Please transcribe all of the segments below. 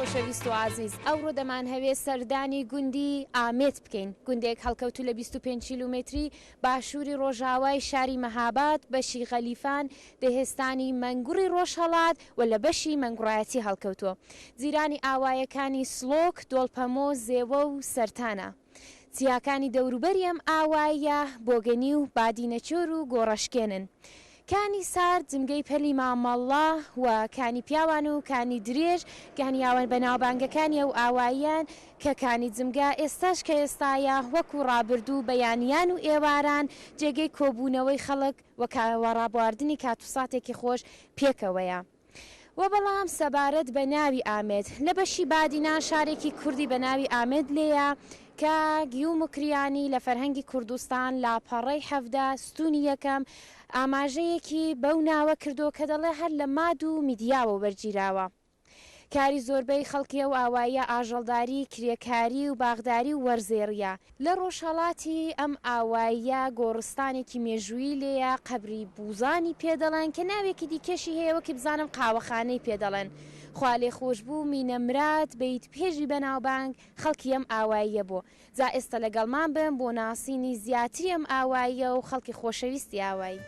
خۆشەویست و عزیز ئەوڕۆ دەمان هەوێ سەردانی گوندی ئامێت بکەین. گوندێک هەڵکەوتو لە 25 کیلومتری باشووری ڕۆژاوای شاری مەهاباد بەشی غەلیفان دەهێستانی مەنگوڕی ڕۆژهەڵات و لە بەشی مەنگوڕایەتی هەڵکەوتووە. جیرانی ئاوایەکانی سلۆک، دۆڵپەمۆ، زێوە و سەرتانە. چیاکانی دەوروبەری ئەم ئاوایە بۆگەنی و بادینەچۆر و گۆڕەشکێنن. کانی سارد جمگەی پەلی مامەڵڵا و کانی پیاوان و کانی درێژ گانیاوان بەناوبانگەکانی ئەو ئاواییان کە کانی جمگا ئێستاش کە ئێستایە وەکو ڕابردوو بەیانیان و ئێواران جێگەی کۆبوونەوەی خەڵک و ڕابواردنی کاتوساتێکی خۆش پێکەوەیە. و بەڵام سەبارەت بە ناوی ئامێد لە بەشی بادینا شارێکی کوردی بە ناوی ئامێد لێیە کە گیو مکریانی لە فەرهەنگی کوردستان لاپەڕەی هەفدا ستونی یەکەم ئاماژەیەکی بەو ناوە کردو کە دەڵێ هەر لە ماد و میدیاوە وەرگیراوە. کاری زۆربەی خەڵکی و ئاواییە ئاژەڵداری، کرێکاری و باغداری و وەرزێڕیە. لە ڕۆژهەڵاتی ئەم ئاواییە گۆڕستانێکی مێژووی لێیە قەبری بوزانی پێدەڵێن کە ناوێکی دیکەشی هەیەوەکی بزانم قاوەخانەی پێدەڵێن. خوالێ خۆشببوو مینەمرات بیت پێشی بەناوبانگ خەڵکی ئەم ئاواییە بۆ. جا ئێستا لەگەڵمان بن بۆ ناسینی زیاتری ئەم ئاواییە و خەڵکی خۆشەویستی ئاوایی.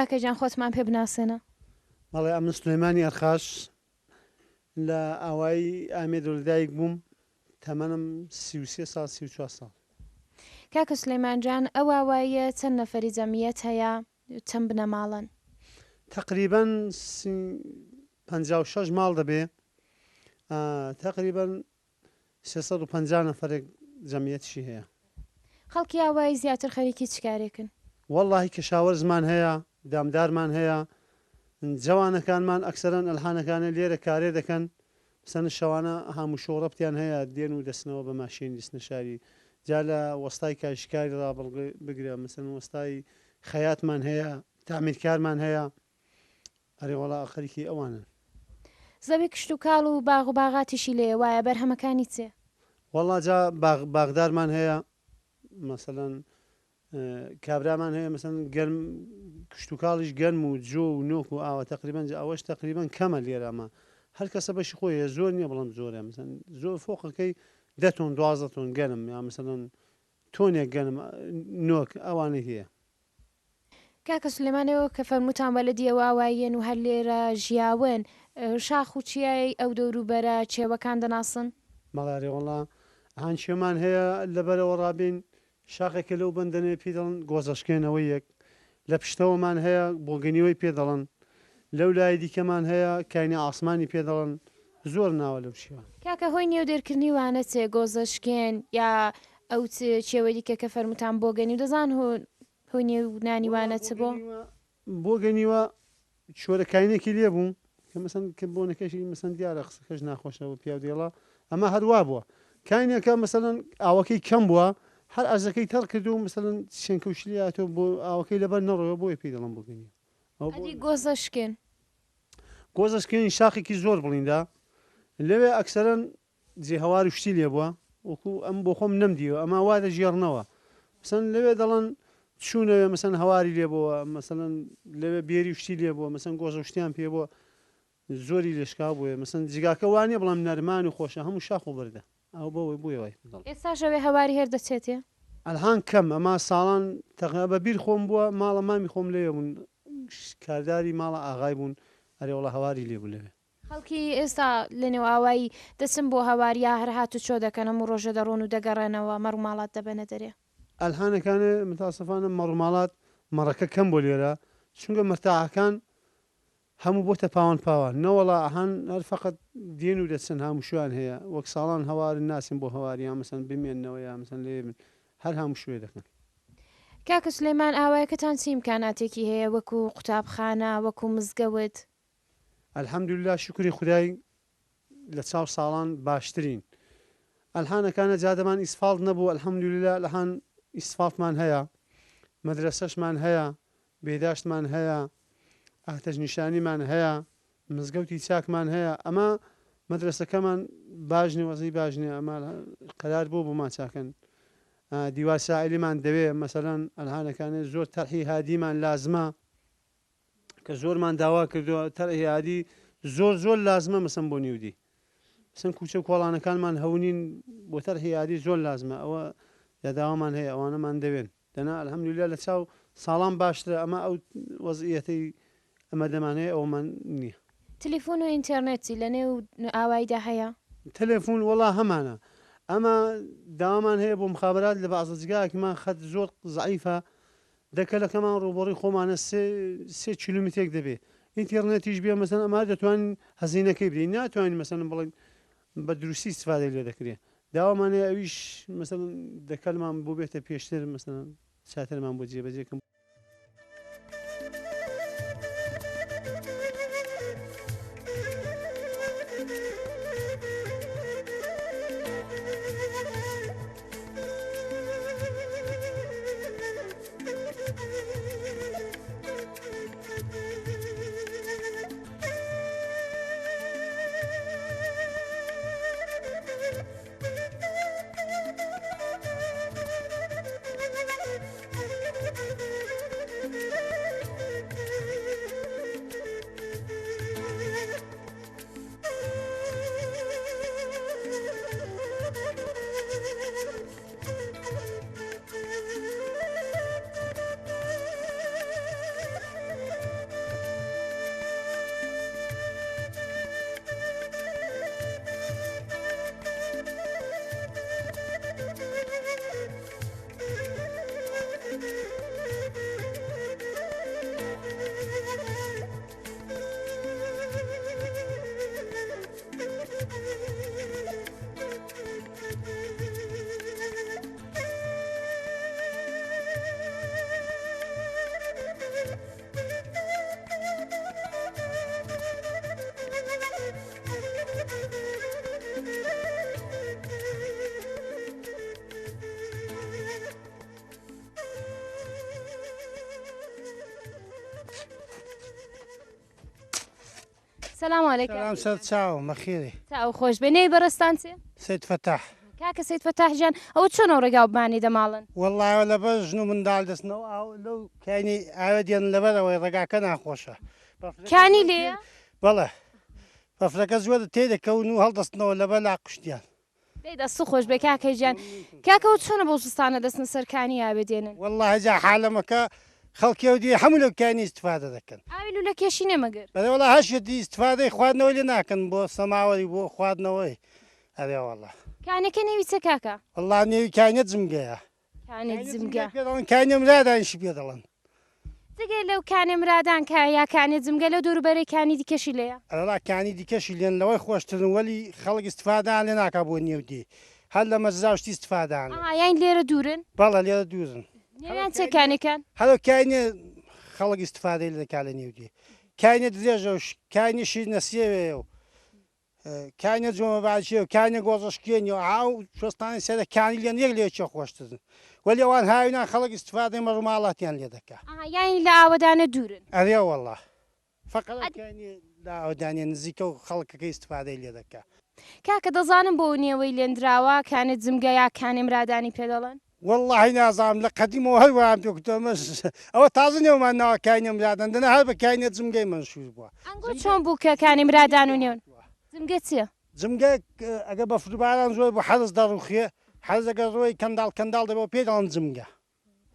کاکەجان خۆتمان پێ بناسێنە. مەڵێ ئەمن سلێمانی ئەرخاش لە ئاوایی ئامێد لەدایک بووم تەمەنم 33 ساڵ 34 ساڵ. کاکە سلێمانجان ئەو ئاواییە چەند نەفەری جەمیەت هەیە چەند بنەماڵن؟ تقریبان 56 ماڵ دەبێ تقریبان 350 نەفرێک جەمیەتشی هەیە. خەڵکی ئاوایی زیاتر خەریکی چکارێکن؟ واللهی کەشاوەر زمان هەیە، دامدارمان هەیە، جوانەکانمان ئەکسەرەن ئەلحانەکانە لێرە کارێ دەکەن، سەن شەوانە هەموو شۆڕەپتیان هەیە دێن و دەستنەوە بە ماشین دیستنە شاری. جا لە وەستای کاشکاری ڕابڵ بگرە مەسەن وەستای خەیاتمان هەیە، تامیرکارمان هەیە، ئەرێوەڵا خەریکی ئەوانن. زەوی کشت و کاڵ و باغ و باغاتیشی لێ وایە بەرهەمەکانی چێ؟ والله جا باغدارمان هەیە، مەسەلەن کابرامان هەیە مەسەن گەرم کشت و کاڵیش گەرم و جۆ و نۆک و ئاوە تقریبان ئەوەش تقریبان کەمە لێرەمە هەر کەسە بەشی خۆیە زۆر نییە بەڵام زۆرە مەسەن زۆر فۆقەکەی 10 تۆن 12 تۆن گەرم یا مەسەلەن تۆنێک گەرم نۆک ئەوانەی هەیە. کاکە سلێمانەوە کە فەرمووتان بەلەدیەوە ئاواییەن و هەر لێرە ژیاون شاخ و چیای ئەو دەوروبەرە چێوەکان دەناسن؟ مەڵارێوەڵا هاانچێمان هەیە لەبەرەوە ڕابین شاخێکە لەو بەندەنێ پێ دەڵن گۆزەشکێنەوەی یەک لە پشتەوەمان هەیە بۆگەنیەوەی پێ دەڵن لەو لای دیکەمان هەیە کاینە ئاسمانی پێ دەڵن زۆر ناوە لەو شیوە. کاکە هۆی نێو دەرکردنی وانە چێ گۆزەشکێن یا ئەو چێوە دیکە کە فەرمووتان بۆگەنی و دەزان هۆی نێو نانیوانە چ بۆ؟ بۆگەنیوە شۆرەکاینێکی لێ بوو کە مەسەن کە بۆنەکەشی مەسەن دیارە قسەکەش ناخۆشەوە پیا دێڵە ئەمە هەروە بووە کاینێکە مەسەلەن ئاوەکەی کەم بووە هەر ئەزەکەی تەڕ کرد و مەسەلەن شێنکەوشلیاتەوە بۆ ئاوەکەی لەبەر نەڕەوە بۆی پێی دەڵم بۆگەنی ئەدی گۆزەشکێن گۆزەشکێن شاخێکی زۆر بڵیندا لەوێ ئەکسەرەن جێ هەواری شتی لێ بووە وەکو ئەم بۆ خۆم نەمدیوە ئەمە وا دەژێڕنەوە مەسەن لەوێ دەڵێن چوونەوێ مەسەن هەواری لێ بووە مەسەن لەوێ بێری شتی لێ بووە مەسەن گۆزە شتیان پێ بووە زۆری لێشکا بووە مەسەن جگاکە وانە بەڵام نەرمان و خۆشە هەموو شاخ و بەردە ئەو بەوەی بوویەوەی ئێستاشەوێ هەواری هێر دەچێتێ ئەلهان کەم ئەما ساڵان تەقریبا بە بیر خۆم بووە ماڵە مامی خۆم لێ بوون کارداری ماڵە ئاغای بوون ئەرێوڵە هەواری لێ بوو لەوێ خەڵکی ئێستا لە نێو ئاوایی دەچم بۆ هەواریا هەر هات و چۆ دەکەن هەموو ڕۆژە دەڕۆن و دەگەڕێنەوە مەڕووماڵات دەبەنە دەرێ ئەلهانەکانە متاسفانە مەڕووماڵات مەڕەکە کەم بۆ لێرە چونکە مەرتاحەکان هەموو بۆتە پاوان پاوان نەوەڵا هەن هەر فقط دێن و دەچن هەموو شویان هەیە وەک ساڵان هەوار ناسیم بۆ هەواریان مەسەن بمێننەوە یا مەسەن لێ بن هەر هەموو شوێ دەکەن کاکە سلێمان ئاوایەکەتان چی ئیمکاناتێکی هەیە وەکو قوتابخانە وەکو مزگەوت ئەلحەمدوللا شکری خودای لە چاو ساڵان باشترین ئەلحانەکانە جادەمان ئیسفالت نەبوو ئەلحەمدوللا لەهان ئیسفالتمان هەیە مەدرسەشمان هەیە بێداشتمان هەیە ئاتەش نیشانیمان هەیە مزگەوتی چاکمان هەیە ئەمە مەدرسەکەمان باشنی وەزی باشنی ئەمە قەرار بوو بوومان چاکەن دیوار سائلیمان دەوێ مەسەلەن ئەلحانەکانە زۆر تەرحی هادیمان لازمە کە زۆرمان داوا کردووە تەرحی هادی زۆر لازمە مەسەن بۆ نیودی سن کوچە کۆڵانەکانمان هەونین بۆ تەرحی هادی زۆر لازمە ئەوە یاداوامان هەیە ئەوانەمان دەوێن دەنا ئەلحەمدوللا لە چاو ساڵان باشترە ئەمە ئەو وەزعیەتەی ئەمە دەمانەیە ئەومان نییە تەلیفۆن و ئینتەرنێتی لە نێو ئاوایدا هەیە تەلێفۆن وەڵا هەمانە ئەمە داوامان هەیە بۆ مخابرات لە بەعزەجگایەکمان خەت زۆر زعیفە دەکەلەکەمان ڕوبەڕی خۆمانە سێ کیلومترێک دەبێ ئینتەرنێتیش بێ مەسەن ئەمە دەتوانین هەزینەکەی بدەین ناتوانین مەسەن بڵین بە دروستی استفادەی لێ دەکرێت داوامان هەیە ئەویش مەسەن دەکەلمان بۆ بێتە پێشتر مەسەن چاترمان بۆ جێبەجێکم سلام علیکم سلام سەر چاوم بەخێری چاو خۆش بێنەی بەڕستان چێ سید فتح کاکە سەید فەتاح جان ئەو چۆنەوە ڕێگاو بمانی دەماڵن وەڵایەوە لەبەر ژن و منداڵ دەستنەوە لەو کانی ئاوە دێن لەبەرەوەی ڕێگاکە ناخۆشە کانی لێیە بەڵێ بەفرەکە زۆر تێدەکەون و هەڵدەستنەوە لەبەر لا کوشتیان دەی دەست خۆش بێ کاکەی جان کاکەەوە چۆنە بۆ سستانە دەستن سەرکانی ئاوێ دێنن والله هەجا حالەمەکە خەڵکیەوە دی هەموو لەو کانی استفادە دەکەن ئاویل و لە کێشی نەمەگەر بەڵێ هەشتی استفادەی خواردنەوەی لێ ناکەن بۆ سەماوەری بۆ خواردنەوەی ئەرێ وەڵە کانەکە نێوی چە کاکە والله نێوی کانە جمگەیە کانێک جمگە کانێ مرادانشی پێ دەڵێن جگە لەو کانێ مرادان کا یا کانێ جمگە لەو دووربەرەی کانی دیکەشی لەیە ئەلا کانی دیکەشی لێن لەوەی خۆشترن وەلی خەڵک استفادان لێ ناکا بۆ نێودی هەر لە مەزاشتی استفادان یان لێرە دوورن بەڵە لێرە دوورن نێویان چە کانەکان هەلو کاینێ خەڵک استفادەی لە دەکا لە نێودی کاینێ درێژە و کاینیشی نەسیێوێ و کانە جۆمە باشی و کانە گۆزشکێنی و ئاو شوستانی سێدە کانی لێن یەک لێکی خۆشتن وەلی ئەوان هاوینان خەڵک استفادەی مەڕووماڵاتیان لێ دەکات یانی لە ئاوەدانە دوورن ئەرێ وەڵڵا فقط لە ئەودانێ نزیکە و خەڵکەکەی استفادەی لێ دەکات کاکە دەزانم بۆ نێوەی لێنراوە کانت جمگە یا کانێم رادانی پێدەڵێن والله نازام لە قەدیمەوە هەروان پێکتۆمەش ئەوە تازە نێومان ناوە کاینێم رادان دەنا هەر بە کاینێت جمگەی منشور بووە ئەنگۆ چۆن بوو کە کانێم رادان و نێون جمگە چیە؟ جمگە ئەگە بە فروباران زۆر بۆ حەرز دەڕوخێ حەزەگە ڕۆی کەنداڵ دەبەوە پێداڵن جمگە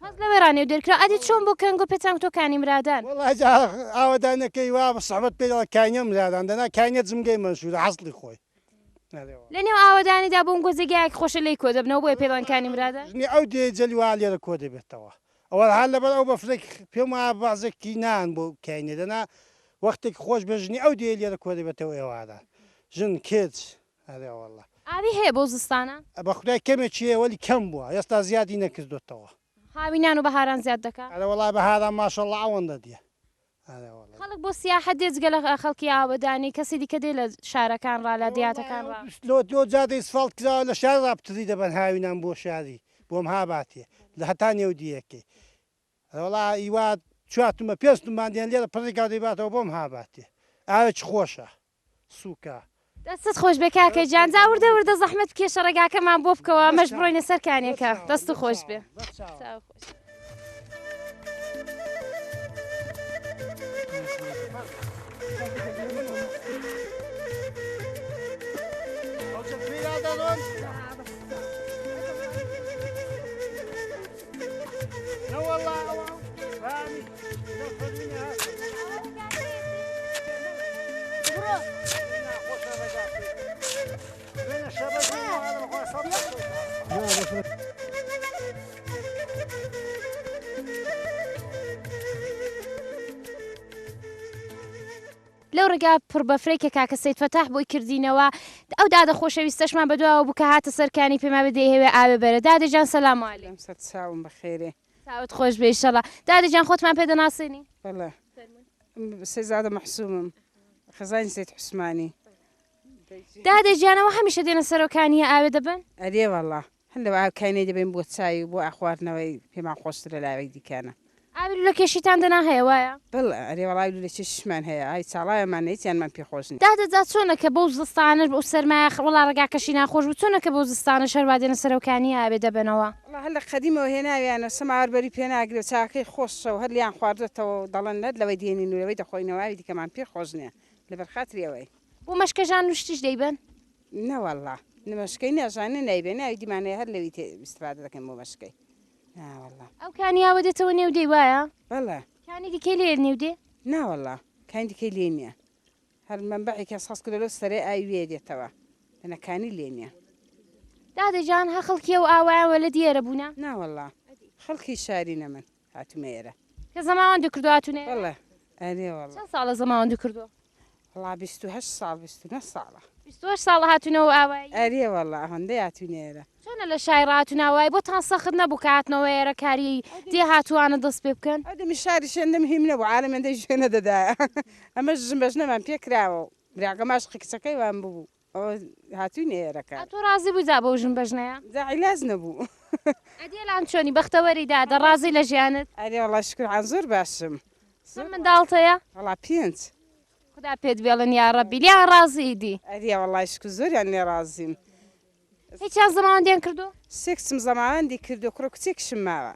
هەز لە وێرانێ دەرکرا ئەدی چۆن بۆ کەنگۆ پێچان تۆ کانیم رادان ئاوەدانەکەی وا بە سەحبەت پێداڵ کاینێم رادان دەنا کاینێت جمگەی منشورە حەزڵی خۆی لە نێو ئاوەدانیدا بۆم گۆزەگایەک خۆشە لی کۆ دەبنەوە بۆی پێڵەنکانیم رادان ئەو دێ جەلیوا لێرە کۆ دەبێتەوە ئەوە هەر لەبەر ئەو بەفرێک پێم وایە بازێکی نان بۆ کاینێ دەنا وەختێک خۆش بژنی ئەو دێ لێرە کۆ دەبێتەوە ئێوادان ژن کێچ هەرێوەڵە ئاوی هەیە بۆ زستانە بە خدای کەمێکیە وەلی کەم بووە ئێستا زیادی نەکردوێتەوە هاوینان و بەهاران زیاد دەکات ئەرە وەڵای بەهاران ماشەڵڵا ئەوەندە دیە خەڵک بۆ سیاحەت دێجگە لە خەڵکی ئاوەدانی کەسی دیکە دێ لە شارەکان ڕا لە دیاتەکان ڕا لۆ جادەی سفالت کراوە لە شار ڕابتری دەبەن هاوینان بۆ شاری بۆم هاباتێ لە هەتا نێو دیەکەی وڵا ئیوا چواتمە پێستمان دێن لێرە پڕێکا دەیباتەوە بۆم هاباتێ ئاوێک خۆشە سووکە دەستت خۆش بێ کاکەی جانجا وردە وردە زەحمەت کێشە ڕێگاکەمان بۆ بکەوە مەش بڕۆینە سەرکانێکە دەست خۆش بێ لەو ڕێگا پڕ بەفرێکە کاکە سەید فەتاح بۆی کردینەوە ئەو دادە خۆشەویستەشمان بەدواوە بوو کە هاتە سەرکانی پێما بدەی هەوێ ئاوێ بەرە دادەجان سەلام عەلەیکم چاوم بەخێرێ چاوت خۆش بێ ئینشەڵا دادەجان خۆتمان پێ دەناسێنی بەڵێ سێزادە مەحسوومم خەزانی سەید حوسمانی دادەجانەوە هەمیشە دێنە سەرۆکانیە ئاوێ دەبن ئەرێ وەڵا هەر لەوە ئاوکاینەی دەبێن بۆ چاوی بۆ ئاخواردنەوەی پێمان خۆشترە لاوەی دیکانە ئاوی لە کێشیتان دەنا هەیە وایە بڵێ ئەرێ وەڵای لە چشمان هەیە ئای چاڵایەمان هیچیانمان پێخۆشنی دادەجا چۆنەکە بەو زستانە بۆ سەرمایە وڵا ڕێگاکەشی ناخۆش بوو چۆنەکە بۆ زستانە شەروا دێنە سەرۆکانی ئاوێ دەبنەوە هەر لە قەدیمەوە هێناویانە سەماوەربەری پێناگرێت چاکەی خۆشە و هەر لیان خواردێتەوە دەڵێن نەت لەوەی دێنین و لەوەی دەخۆینەوەوی دیکەمان پێخۆش نییە لەبەر خاتریەوەی بۆ مەشکەژان وشتیش دەیبن نەوەڵا نمەشکەی نەژانە نایبێ ناوی دیمانەیە هەر لەوی استفادە دەکەن بۆ مەشکەی ناوەڵا ئەو کانی ئاوە دێتەوە نێو دەی وایە بەڵێ کانی دیکەی لێ نێو دێ ناوەڵا کاندیکەی لێ نییە هەر منبعێکی سەس کرد لە سەرێ ئاوی وێ دێتەوە لەنەکانی لێ نییە دادەجان ها خەڵکی و ئاوایەوە لە دیێرە بوونا ناوەڵا خەڵکی شاری نەمن هاتومێرە کە زەماوان دوکردو هاتوونێ بەڵێ ئەرێ وەڵا چەند ساڵە زەماوان دوکردو وڵا 28 ساڵ 29 ساڵە 28 ساڵە هاتوونەوە ئاوایی ئەرێ وەڵا هەندەی هاتوونێرە چۆنە لە شای ڕاتوناوای بۆ تان سەخت نەبوو کە هاتنەوە ئێرە کاری دێ هاتووانە دەست پێ بکەن ئەدەمی شاری شێندەم هیم نەبوو عالەمەندەی ژێنە دەدایە ئەمە ژم بەژنەمان پێکراوە و براگەماش قیچەکەی وان بوو ئەوە هاتووی ئێرەکە تۆ ڕازی بوویدا بۆ ژن بەژنەیە عیلاج نەبوو ئەدێلان چۆنی بەختەوەریدا دەڕازی لە ژیانت ئەرێ وەڵا شکر زۆر باشم چەند منداڵتەیە وەڵا پێنج خدا پێت بێڵن یا ڕەبی لیان ڕازیدی ئەرێ وەڵای شکر زۆریان لێ ڕازیم هیچیان زەماوان دێن کردو سێکسم زەماوەندی کردو کوڕە کچێکشم ماوە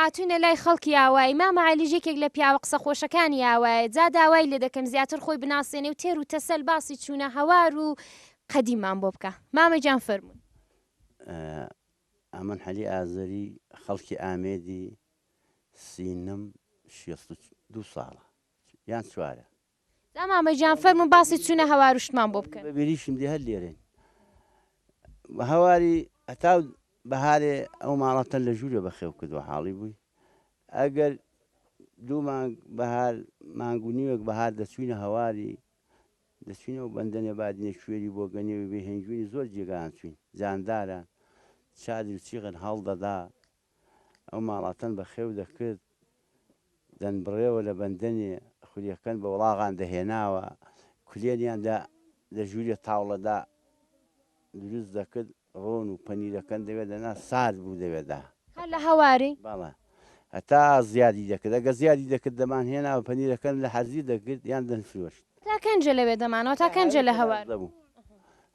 هاتوونە لای خەڵکی ئاوایی مامە عەلیژێکێک لە پیاوە قسە خۆشەکانی ئاوایە جا داوای لێ دەکەم زیاتر خۆی بناسیێنێ و تێر و تەسەل باسی چوونە هەوار و قەدیمان بۆ بکە مامەجان فەرموون ئەمن حەلی ئازەری خەڵکی ئامێدی سینم 62 ساڵە یان چوارە جا مامەجان فەرموون باسی چوونە هەوار وشتمان بۆ بکەن بەبێریشم دی هەر لێرێن هەواری هەتا بەهارێ ئەو ماڵەتەن لە ژوورە بەخێو کردووە حاڵی بووی ئەگەر دوو مانگ بەهار مانگ و نیوەک بەهار دەچوینە هەواری دەچوینەوە بەندەنێ بادنێ کوێری بۆ گەنێوی بێ هێنجووی زۆر جێگایان چوین جانداران چادر و چیغن هەڵدەدا ئەو ماڵاتەن بەخێو دەکرد دەنبڕێەوە لە بەندەنێ خولیەکەن بە وڵاغان دەهێناوە کولێنیاندا لە ژوورە تاوڵەدا دروست دەکرد ڕۆن و پەنیرەکەن دەوێت دەنا سارد بوو دەوێتدا هەر لە هەواری بەڵێ هەتا زیادی دەکرد ئەگە زیادی دەکرد دەمان هێناوە پەنیرەکەن لە حەرزی دەکرد یان دەنفرۆشت تا کەنجە لەوێ دەمانەوە تا کەنجە لە هەوار دەبوو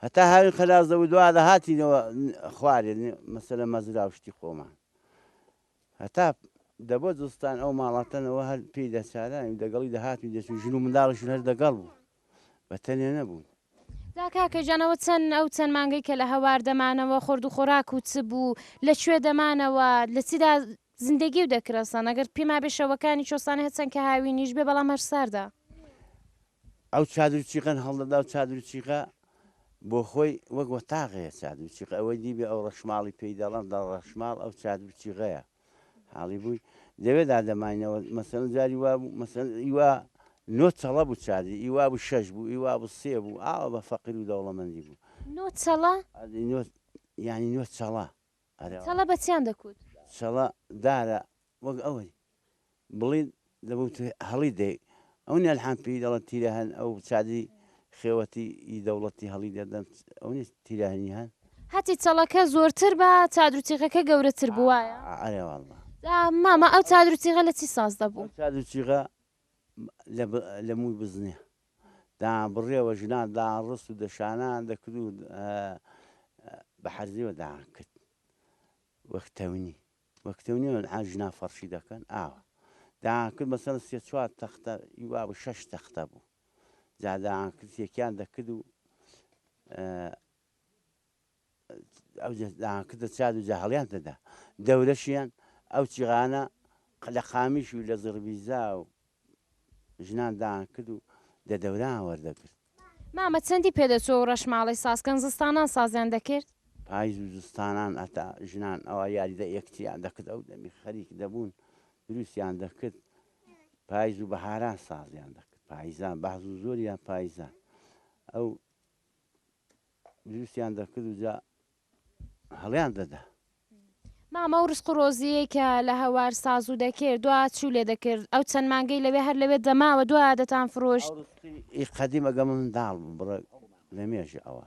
هەتا هاوی خەلاص دەبوو دوا دەهاتینەوە خوارێ مەسەلە مەزرا و شتی خۆمان هەتا دەبۆ دڵستان ئەو ماڵاتەنەوە هەر پێی دەچارانی دەگەڵی دەهاتوی دەچوو ژن و منداڵشون هەر دەگەڵ بوو بەتەنێ نەبوون دا کاکەجانەوە چەند مانگەی کە لە هەوار دەمانەوە خۆرد و خۆراک و چ بوو لەکوێ دەمانەوە لە چیدا زیندگی و دەکرەسان ئەگەر پێما بێشەوەکانی چۆسانە هەچەند کە هاوینیش بێ بەڵام هەر ساردا ئەو چادر چیقەن هەڵدەدا و چادر چیقە بۆ خۆی وەک وەتاغەیە چادر چیقە ئەوەی دیبێ ئەو ڕەشماڵی پێی دەڵێن دە ڕەشماڵ ئەو چادر چیغەیە حاڵی بووی دەوێت دادەماینەوە مەسەن جاری وا بوو مەسەن ئیوا نۆ چەڵە بوو چادری ئیوا بوو شەش بوو ئیوا بوو سێ بوو ئاوە بە فەقیر و دەوڵەمەندی بوو نۆ چەڵە ینی نۆ چەڵە چەڵە بەچیان دەکوت چەڵە دارە وەک ئەوەی بڵین دەبوو هەڵی دێ ئەو نێلحان پێی دەڵێن تیرە هەن ئەو چادری خێوەتی ئی دەوڵەتی هەڵی دەدەن ئەو نیست تیرانی هەن هەتی چەڵەکە زۆرتر بە چادروچیغەکە گەورەتر بووایە ئەرێواڵە ماما ئەو چادروچیغە لە چی ساز دەبوو چادر چیغە لە مووی بزنێ دان بڕێەوە ژنان دان ڕست و دەشانان دەکرد و بە حەرزیەوە داان کرد وەختەونی ژنا فەرشی دەکەن ئاوە داان کرد مەسەن سێ چوار تەختە ئیوا بە 6 تەختە بوو جاداان کرد یەکیان دەکرد و ئەو داان کردە چاد و جاهڵیان دەدا دەورەشیان ئەو چیغانە لە خامیش و لە زڕبیزا و ژنان داان کرد و دەدەوران وەردەگرت مامە چەندی پێدەچوە و ڕەشماڵی سازکەن زستانان سازیان دەکرد پاییز و زستانان ئەتا ژنان ئەوە یاریدە یەکتیان دەکرد ئەو دەمی خەریک دەبوون دروستیان دەکرد پاییز و بەهاران سازیان دەکرد پاییزان بەحز و زۆریان پاییزان ئەو دروستیان دەکرد و جا هەڵیان دەدا مامە و ڕسق و ڕۆزیەی کە لە هەوار ساز و دەکرد دو چوو لێ دەکرد ئەو چەند مانگەی لەوێ هەر لەوێ دەماوە دو عادەتان فرۆشت قەدیم ئەگەمە منداڵ بوو بڕە لە مێژە ئەوە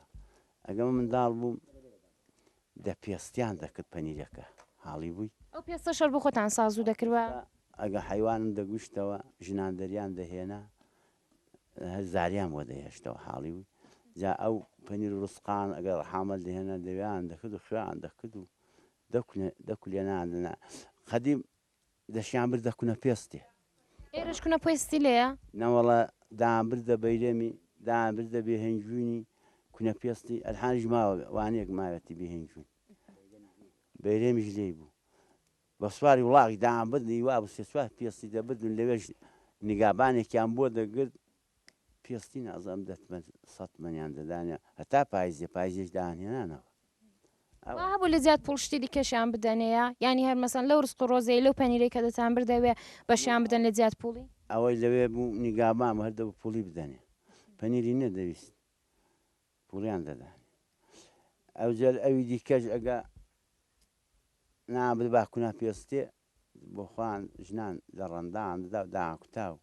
ئەگەمە منداڵ بووم دەپێستیان دەکرد پەنیرەکە حاڵی بووی ئەو پێستە شەر بۆ خۆتان ساز و دەکردوە ئەگە حیوانم دەگوشتەوە ژنان دەریان دەهێنا زاریان بۆ دەهێشتەوە حاڵی بووی جا ئەو پەنیر و ڕسقان ئەگەر حامل دەهێنا دەویان دەکرد و خوێیان دەکرد و دەکولێناندنا قەدیم دەشیان برد دەکوونە پێستێ ئێرەش کوونە پێستی لێیە نەوەڵە دان بردە بەیرێمی دان بردە بێهێنجوونی کوونە پێستی ئەلحانیش ماوە وانەیەک ماوەتی بێهێنجوون بەیرێمیش لێی بوو بە سواری وڵاغی دان بردنی وا بوو سێ چوار پێستی دەبردن لەوێش نیگابانێکیان بۆ دەگرت پێستی نازەم دەتمەند 100 مەنیان دەدانە هەتا پاییزێش داهێنانەوە بۆ لە زیاد پڵشتی دیکەشیان بدەنەیە ینی هەر مەسەن لەو ڕست و ڕۆزەی لەو پەنیرەی کە دەتان بردەوێ بەشیان بدەن لە زیاد پوڵی ئەوەی لەوێ بوو نیگابام هەردە بە پوڵی بدەنێ پەنیری نەدەویست پوڵیان دەدان ئەو جەر ئەوی دیکەش ئەگە نابێت باکونا پێستێ بۆ خوان ژنان لە ڕەندان دەدا و داکوتا و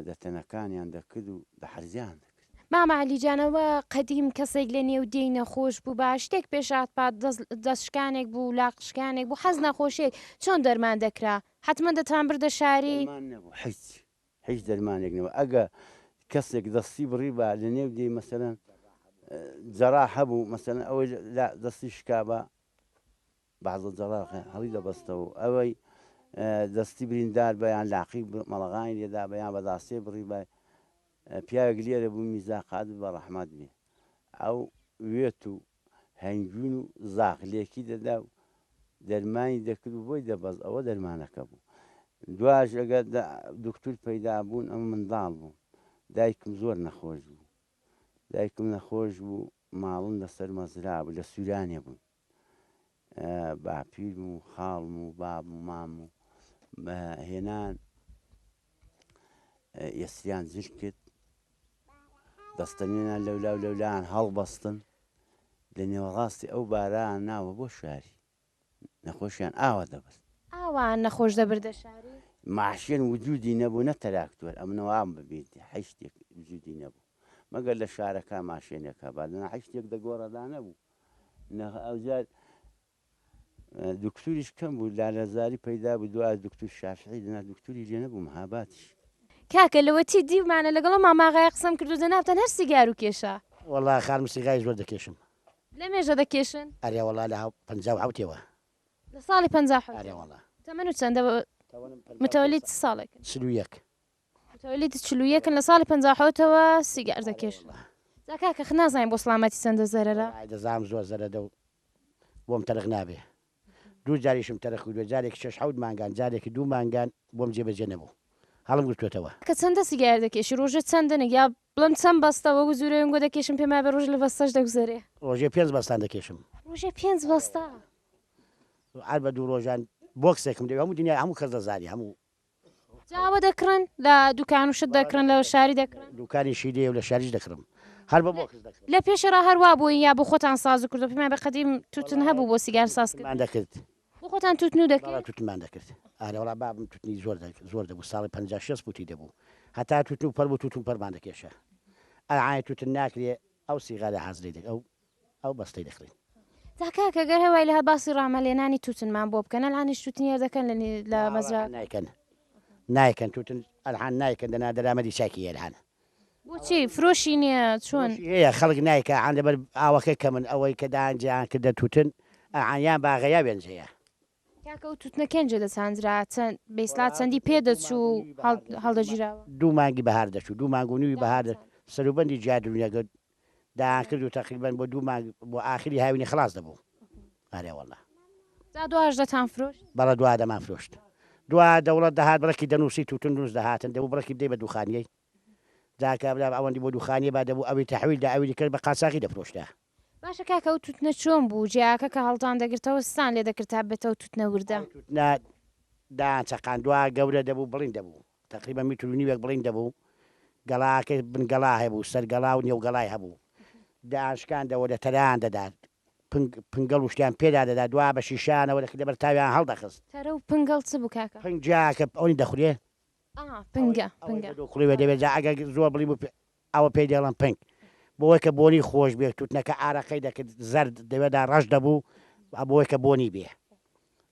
دەتەنەکانیان دەکرد و بە حەرزیان دەکرد ماما عەلیجانەوە قەدیم کەسێک لە نێو دێی نەخۆش بوو با شتێک پێشات پات دەستشکانێک بوو لاقشکانێک بوو حەز نەخۆشیێک چۆن دەرمان دەکرا حتممە دەتان بردە شاری هیچ دەرمانێک نەوە ئەگە کەسێک دەستی بڕی بە لە نێو دێی مەسەرەن جەرا هەبوو مەسەرەن ئەوەی دەستی شکابە بەعزە جەراق هەڵی دەبەستەوە ئەوەی دەستی بریندار بەیان لاقی مەڵغانی لێدا بەیان بەداستێ بڕی بە پیاوێک لێرە بوو میزاقات بە ڕەحمەت بێ ئەو وێت و هەنگوون و زاقلێکی دەدا و دەرمانی دەکرد و بۆی دەبەز ئەوە دەرمانەکە بوو دواش ئەگە دکتور پەیدا بوون ئەمە منداڵ بوو دایکم زۆر نەخۆش بوو دایکم نەخۆش بوو ماڵم لەسەر مەزرا بوو لە سوورانێ بوون باپیرم و خاڵم و باب و مام و هێنان یەسریان زر کرد دەستەنێنان لەولاو لەولایان هەڵبەستن لە نێوەڕاستی ئەو باران ناوە بۆ شاری نەخۆشیان ئاوا دەبست ئاوان نەخۆش دەبردە شاری ماشێن وجودی نەبوو نە تەراکتۆر ئەمنەوەام ببێت هەشتێک وجودی نەبوو مەگەر لە شارەکە ماشێنێکە بادنا هەشتێک دەگۆڕەدا نەبوو ئەوجار دکتوریش کەم بوو لالەزاری پەیدا بوو دوای دکتور شافعی دنا دکتوری لێ نەبوو مەهاباتیش کاکە لەوەتی دیومانە لەگەڵ ماماغای قسەم کرد و دەناوتەن هەر سیگار و کێشە وەڵا خانم سیگای زۆر دەکێشم لە مێژە دەکێشن ئەرێ وەڵا لە 57ەوە لە ساڵی 50 ئەرێ وەڵا تەمەن و چەندە متەوەلیت ساڵێکن سلوویەک متەوەلیت 41 لە ساڵی 57ەوە سیگار دەکێشن کاکە نازانین بۆ سڵامەتی چەندە زەرەرە دەزانم زۆر زەرەدە و بۆم تەرخ نابێ دوو جاریشم تەرخ و دوێ جارێکی 6 مانگان جارێکی 2 مانگان بۆم جێبەجێ نەبوو هەڵم گرتوێتەوە کە چەندە سیگار دەکێشی ڕۆژە چەندنە یا بڵم چەند بەستەوە و زورێنگۆ دەکێشم پێما بە ڕۆژ لە بەستەش دەگوزارێ ڕۆژێ 5 بەستان دەکێشم ڕۆژێ 5 بەستا هەر بە دوو ڕۆژان بۆکسێکم دەوێت هەموو دنیا هەموو کەس دەزاری هەموو جاوە دەکڕن لە دوکان وشت دەکڕن لە شاری دەکڕن دوکانی شیدێ و لە شاریش دەکڕم هەر بە بۆکس دەکرم لە پێشەرا هەروە بووین یا بۆ خۆتان ساز کردو پێمان بە قەدیم توتن هەبوو بۆ سیگار سازکردمان دەکرد بۆ خۆتان توتن و دەکرد توتمان دەکرد ئارێوەڵا بابم توتنی زۆر دەبوو ساڵی 56 پوتی دەبوو هەتا توتن و پەر بوو توتن پەرمان دەکێشە ئایا توتن ناکرێ ئەو سیگارە حەزری دێت ئەو بەستەی دەکرێت کاکە گەر هەوای لە هەر باسی ڕامەلێنانی توتنمان بۆ بکەن ئەلانیش توتنیێر دەکەن لە مەزرا نایکەن توتن ئەلحان نایکەن دەنا دەرامەدی چاکی ئێرهانە بۆچی فرۆشی نییە چۆن هەیە خەڵک نایکە عان لەبەر ئاوەکەی کە من ئەوەی کە دانجیان کردە توتن ئەعانیان باغەیا وێنجەیە کاکە و توتنە کێنجە دەچاندرا چەند بێسلات چەندی پێدەچوو هەڵدەگیراوە 2 مانگی بەهار دەچوو 2 مانگ و نووی بەهار سەروبەندی جادرونیەگەت دایان کرد و تقریبان بۆ 2 مانگ بۆ ئاخری هاوینی خلاص دەبوو ئارێ وەڵا جا دوهاش دەتان فرۆشت بەڵە دوا دەمان فرۆشت دوا دەوڵەت دەهات بڕێکی دەنووسی توتن نووس دەهاتن دەبوو بڕێکی بدەی بە دوخانیەی جاکە بلا ئەوەندی بۆ دوخانیە با دەبوو ئەوی تەحویل ئەوی کرد بە قاچاقی دەفرۆشتە باشە کاکە و توتنە چۆن بوو جیاکە کە هەڵتان دەگرتەوە سان لێ دەکرد تا بێتەوە توتنە وردە داچەقان دوا گەورە دەبوو بڵین دەبوو تقریبا میتر و نیوێک بڵین دەبوو گەڵاکە بنگەڵا هەبوو سەرگەڵا و نێوگەڵای هەبوو داشکان دەوە لە تەران دەدات پنگەڵ وشتیان پێدا دەدا دوا بە شیشانەوە لەبەر تاویان هەڵدەخست تەرە و پنگەڵ چ بوو کاکە پنجاکە ئەوی دەخورێ پنگە خوڵێ دەبێت ئەگە زۆر بڵی ئەوە پێی دێڵم پنگ بۆی کە بۆنی خۆش بێت توتنەکە ئارەقەی دەکرد زەرد دەوێدا ڕەش دەبوو بۆی کە بۆنی بێ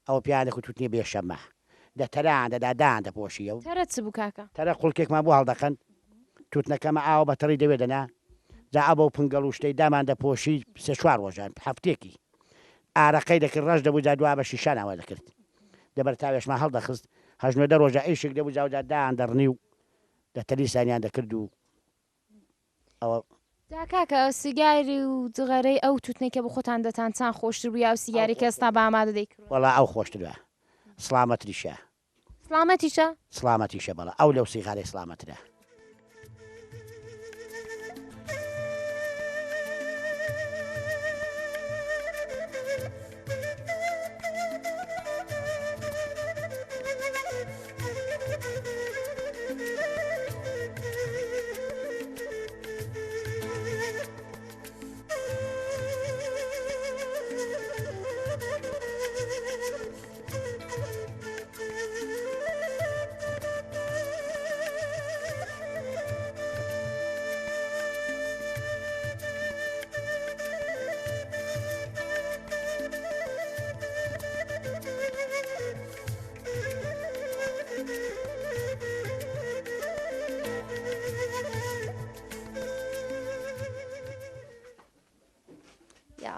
ئەوە پیان دەکو توتنی بێشەمە دە تەران دەدا دان دەپۆشیە و تەرە چ بوو کاکە تەرە قوڵکێکمان بۆ هەڵدەخەن توتنەکەمە ئاوە بەتەڕی دەوێت دەنا جا ئەبە و پنگەڵ و شتەی دامان دەپۆشی 3-4 ڕۆژان هەفتێکی ئارەقەی دەکرد ڕەش دەبوو جا دوا بە شیشانەوە دەکرد دەبەر تاوێشمان هەڵدەخست 8 ڕۆژە ئیشێک دەبوو جاودا دان دەڕنی و دەتەری سانیان دەکرد و ئەوە کاکە سیگاری و جغەرەی ئەو توتنێکە بە خۆتان دەتان چان خۆشتر بوو یا و سیگاری کە ئێستا بە ئامادە دەیکڕ وەڵا ئەو خۆشترە سلامەتریشە سلامەتیشە سلامەتیشە بەڵە ئەو لەو سیغارەی سلامەترە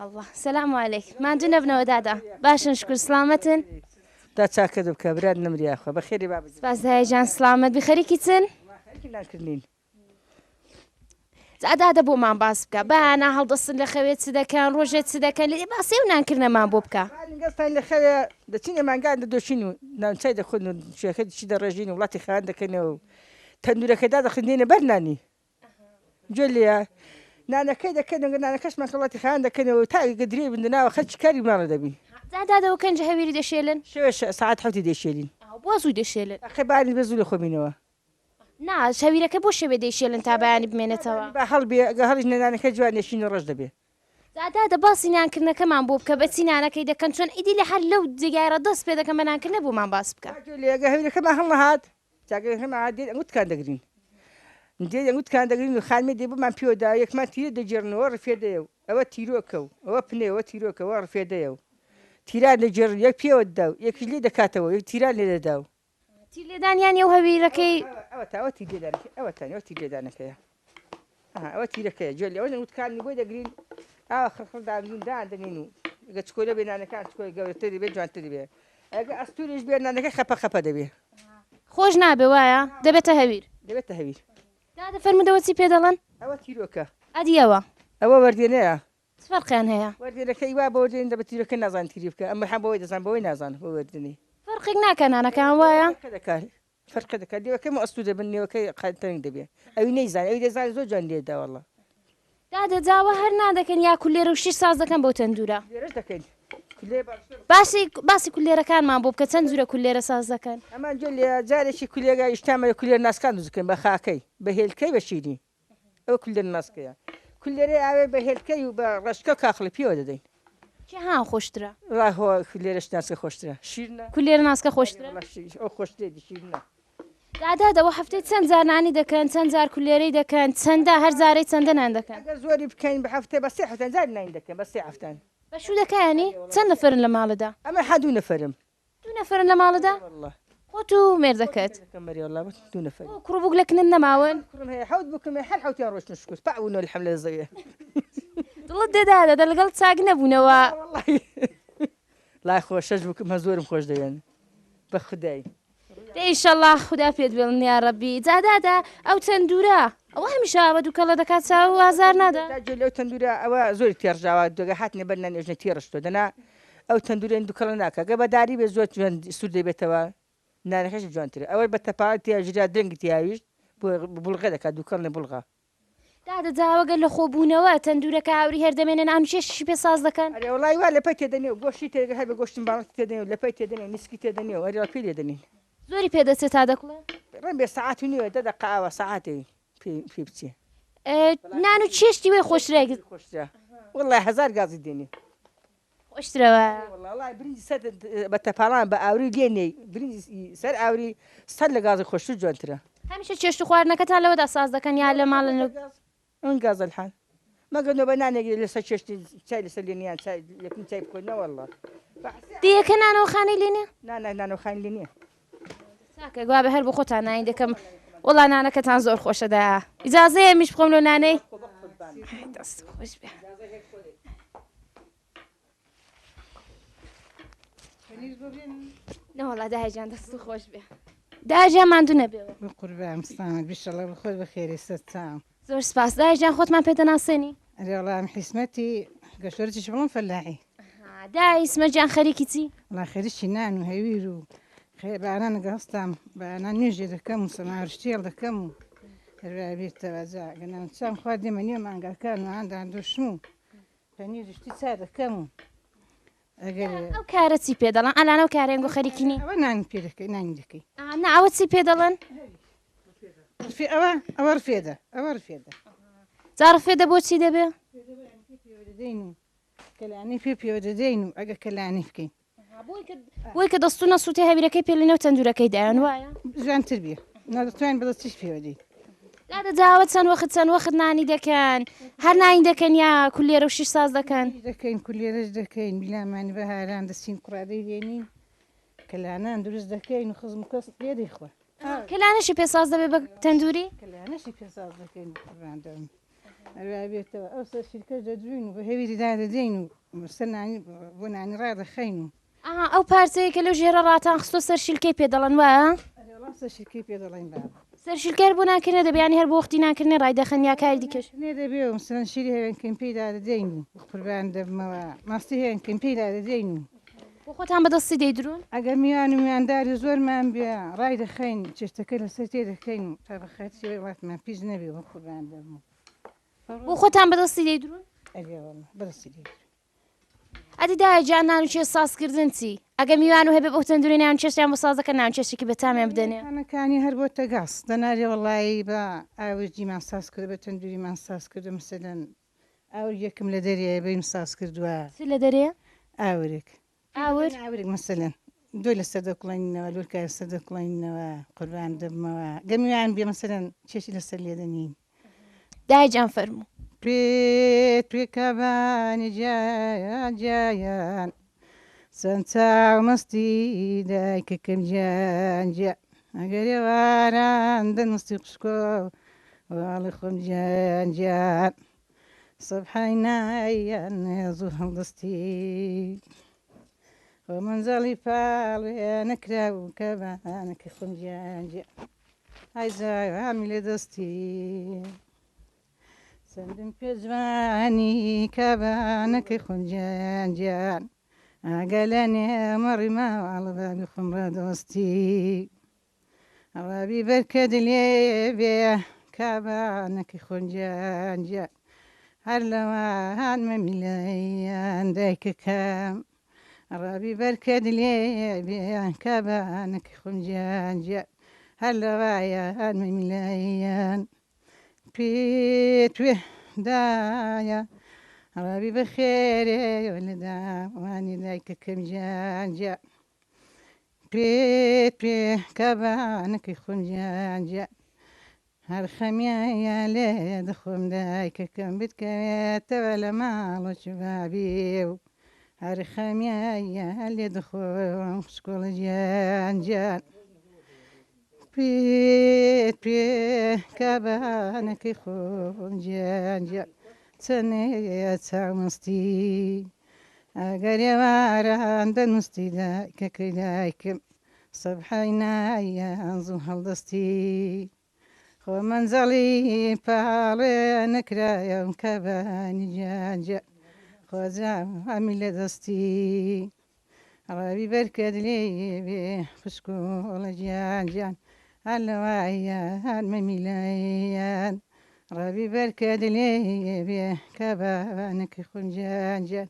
الله سلام عليك ما عندنا ابن ودادا باش نشكر سلامتن دا چاکە بکە براد نمریاخوا بەخێری بابە سپاس هەیەجان سلامت بخەریکی چن ناکردین زادادە بۆمان باس بکە بەنا هەڵدەستن لە خەوێت چ دەکەن ڕۆژێت چ دەکەن لێ باسی و نانکردنەمان بۆ بکە گەستان لە خەوێ دەچینە مانگان دەدۆشین و نانچای دەخۆن و شێخە چی دەڕێژین و وڵاتی خان دەکەنەوە و تەندورەکەدا دەخندێنە بەرنانی جۆ لێە نانەکەی دەکەن نانەکەشمان کەڵاتی خان دەکەنەوە تا گەدرێ بندناوە خەرچی کاری ماڵە دەبی زادادەوە کەنج هەویری دەشێلن شێوە ساعت حوتی دەشێلین بۆ زوو دەشێلن ئەخێبانی بە زوو لە خۆبینەوە نا شەویرەکە بۆ شەوێ دەیشێلن تا بەیانی بمێنێتەوە بە هەڵبێ هەڵیش نێنانەکە جوانێشین و ڕۆژ دەبێ زادادە باسی نانکردنەکەمان بۆ بکە بەچی نانەکەی دەکەن چۆن ئیدی لە هەر لەو جێگایرە دەست پێ دەکەم بە نانکردنە بۆمان باس بکە لێگە هەویرەکەمان هەڵ نەهات چاگەکەمان دێت ئەنگوتکان دەگرین دێت ئەنگوتکان دەگرین و خانمێ دێ بمان پێوەدا یەکمان تیرە دەجێڕنەوە ڕفێدەیە و ئەوە تیرۆکە و ئەوە پنێەوە تیرۆکەوە ڕفێدەیە و تیران لەجێڕن یەک پێوە دا و یەکی لێ دەکاتەوە یەک تیران لێ دەدا و تیر لێدانیان ئەو هەویرەکەی ئەوە تیر لێدانەکە ئەوە تانەوە تیر لێدانەکەیە ئەوە تیرەکەیە جۆلی ئەوە ئەنگوتکانی بۆی دەگرین ئاوا خڕخڕداگرین دادەنین و گە چکۆلە بێنانەکان چکۆی گەورەتری بێ جوانتری بێ ئەگە ئەستوریش بێنانەکە خەپە خەپە دەبێ خۆش نابێ وایە دەبێتە هەویر دەبێتە هەویر دادە فەرمودەوە چی پێ دەڵێن ئەوە تیرۆکە ئەدیەوە ئەوە وەردێنەیە فەرقیان هەیە وەردێنەکەی وا بۆ وەردێن دەبێت تیرۆکە نازان تیری بکە ئەمە هەم بەوەی دەزان بەوەی نازان بۆ وەردنی فەرقێک ناکە نانەکان وایە فەرقە دەکات دیوەکەم ئەستو دەبن نێوەکەی قەتەنگ دەبێ ئەوی نەیزان ئەوی دەزان زۆر جوان لێدا وەڵڵە دادە جاوە هەر نادەکەن یا کولێرە و شیش ساز دەکەن بۆ تەندورە لێرەش دەکەین باسی کولێرەکانمان بۆ بکە چەند جورە کولێرە ساز دەکەن ئەمان جۆ لێ جارێکی کولێگا ئیشتامە کولێر ناسکان دزکەن بە خاکەی بە هێلکەی بە شیرنی ئەو کولێر ناسکەیە کولێرەی ئاوێ بە هێلکەی و بە ڕشکە کاخڵی پێوە دەدەین چی ها خۆشترە ڕاهۆ کولێرەش ناسکە خۆشترە شیرنە کولێرە ناسکە خۆشترە ئەو خۆشتێتی شیرنە دادادەوە هەفتەی چەند جار نانی دەکەن چەند جار کولێرەی دەکەن چەندە هەر جارەی چەندە نان دەکەن ئەگەر زۆری بکەین بە هەفتەی بە سێ هەفتان جار نان دەکەن بە سێ هەفتان بەشوو دەکەیانی چەند نەفرن لە ماڵەدا ئەمە حەدوو نەفەرم دوو نەفرن لە ماڵەدا والله خۆت و مێردەکەت كمري والله بس دون فرق کوڕبووک لەکنن نەماون كرم هي حود بكم هل حوتي روش نشكر بعونوا الحمله زي دڵت دەدادە دە لەگەڵ چاک نەبوونەوە والله لا خوش بكم هزورم خوش ديان بخداي ئینشەڵڵا خوددا پێت بێڵن یا ڕەبی جادادا ئەو چەندورە ئەوە هەمیشە بە دووکەڵە دەکات چاو ئازار نادا لو تندورا او زور تيرجاوا دوغا حاتني بدنا نجن تيرشتو دنا او تندورين دوكلا ناكا غبا داري بزوت سودي بتوا نانخش جوانتري اول بتبارتي اجرا درنگ تياويش بلغه دكا دوكلا بلغه دادە جاوەگەر لە خۆبوونەوە تەندورەکە هاوری هەردەمێنن ئاونچێشی پێ ساز دەکەن ئەرێ وڵی وا لەپەی تێدەنێ و گۆشتی تێگە هەبێ گۆشتم باڵەت تێدەنێ و لەپەی تێدەنێ نیسکی تێدەنێ و ئەرێ پێ لێدەنین زۆری پێدەچێت تا دەکڵێ ڕێن بێ سەعات و نیوە دەدە قاوە سەعاتێ پێ بچێ نان و چێشتی وێ خۆشرێک خۆشترا وڵی هەزار گازی دێنێ خۆشترەوە وڵی برنجی سەر بە تەپاڵان بە ئاوری لێنێ برنجی سەر ئاوری سەر لە گازی خۆشتر جوانترە هەمیشە چێشت و خواردنەکە تا لەوەدا ساز دەکەن یا لە ماڵن ئەن گاز الحال مەگەنەوە بە نانێکی لەسەر چێشتی چای لەسەر لێنیان یەکم چای بکۆنە وەڵڵا دیەکە نانەوە خانەی لێنێ نانەخان لێنیە چاکە گوا بە هەر بۆ خۆتان نانی دەکەم وڵا نانەکەتان زۆر خۆشەدا ئیجازەیە میش بخۆم لەو نانەی دەست خۆش بێ نەوەڵا داهێجان دەست خۆش بێ داژیان ماندوو نەبێەوە قوربان مستان بیشەڵە بخۆی بەخێری سەرچاو زۆر سپاس داژیان خۆتمان پێدەناسێنی ئەرێڵام حیسمەتی گەشۆرەی بڵم فەلاحی دایسمەجیان خەریکی چی وڵا خێریشی نان و هەویر و بەانان گەستام بەانان نوێژێ دەکەم و سەماوشتێڵ دەکەم و هەروابێتەوە گەناو چام خواردێمە نیوە مانگاکان و ئاندان دۆشم و پەنیرشتی چا دەکەم و ئەگەر ئەو کارە چی پێ دەڵێن ئەلانە و کارێنگۆ خەریکینی ئەوە نانی پێ دەکەی نانی دەکەی ئەوە چی پێ دەڵێن ئەوە ڕفێدە ئەوە ڕفێدە جاڕفێدە بۆچی دەبێ دەدەین و کەلانی پێ دەدەین و ئەگە کەلانی بکەین بۆی کە دەستونە سووتێ هەویرەکەی پێلێنەوە تەندورەکەی دایان وایە جوانتر بێ نادەتوانین بەدەستیش پێوەدەین دادە جاوە چەند وەخت نانی دەکەن هەر نانی دەکەن یا کولێرە و شیش ساز دەکەن دەکەین کولێرەش دەکەین بیلامانی بەهاران دەستین کوڕادەی لێنین کەلانان دروست دەکەین و خزم کەس پێ دەیخوا کەلانەشی پێ ساز دەبێ بە تەندوری کەلانەشی پێساز دەکەین ڕاندەم ئەوێتەوە ئەو سەر شیرکە دەدوین و بە هەویری دادەدەین و سەر بۆ نانی ڕادەخەین و ئەو پارچەیە کە لەو ژێرە ڕاتان خستۆ سەر شیلکەی پێ دەڵەن وایە سەر شیرکەی پێ دەڵێن بابە سەر شیلکەر بۆ ناکردنە دەبیانی هەر بۆ وەختی ناکردنی ڕایدەخەن یا کاری دیکەش نێ دەبێ و سەرەن شیری هەوێن کەمپی دادەدەین و قوربان دەبمەوە ماستی هەیەن کەمپی دادەدەین و بۆ خۆتان بەدەستی دەیدرون ئەگەر میوان و میوانداری زۆرمان بێ ڕای دەخەین چێشتەکە لەسەر تێ دەکەین و تا بەخاتی وڵاتمان پیش نەبێ وە قوربان دەبم بۆ خۆتان بەدەستی دەیدرون ئەگەوەڵ بەدەستی دێت ئەدی دایە جان نانوچێ سازکردن چی ئەگە میوان و هەبێ بۆ تەندروی ناون چێشیان بۆ سازەکە ناون چێشێکی بە تامیان بدەنێ ئەەکانی هەر بۆ تەگاس دەنارێ وڵایی بە ئاوردیمان ساز کرد بە تەندوریمان ساز کردو مثلەن ئاور یەکم لە دەریێ بەیم ساز کردووە چ لە دەرێ ئاورێک ئاور مثلەن دوی لە سەردەکڵینەوە لورکای سەردەکڵینەوە قوربان دەبمەوە گەمیوان بێ مثلەن چێشی لەسەر لێدەنین دای جان فەرموو توێ کابانی جایان چەند چاومەستی دایکەکەم جیانجیا ئەگەرێ واران دەنووسی قشکۆ واڵی خۆم جیانجیان سەبحای نایان زوو هەڵدەستی خۆ منزەڵی پاڵێ نەکرا و کەبانەکە خۆم جیانجیا ئای زای هامی لێ دەستی چەندم پێ جوانی کابانەکەی خۆم جیانجیان ئەگە لە نێمەڕی ماوەڵە بابی خۆم ڕادۆستی ئەوابی بەرکە دلێ بێ کابانەکەی خۆم جیانجیان هەر لەوان مەمیلەیان دایکەکەم ڕابی بەرکە دلێ بێ کابانەکەی خۆم جیانجیان هەر لەوایان مەمیلەیان پێ توێ دایە ڕابی بەخێرێ لەداوانی دایکەکەم جیانجیا پێ کابانەکەی خۆم جیانجیا هەر خەمیان لێ دەخۆم دایکەکەم بتکەوێتەوە لە ماڵۆچ بابێ و هەر خەمیان لێ دەخۆم سکۆڵە جیانجیان پێ کابانەکەی خۆم جیانجیا چەنەیە چاومەستی ئەگەر ێواران دەنووستی دایکەکەی دایکم سەبحای نایان زوو هەڵدەستی خۆ منزەڵی پاڵێ نەکرایە کابانی جیانجیا خۆجا هەمی لە دەستی ڕاوی بەرکە دلێ بێ خوشکۆڵە جیانجیان هەر لەوایە هەر مەمیلەیان ڕاوی بەرکە دلێ بێ کابانەکەی خۆم جیانجیان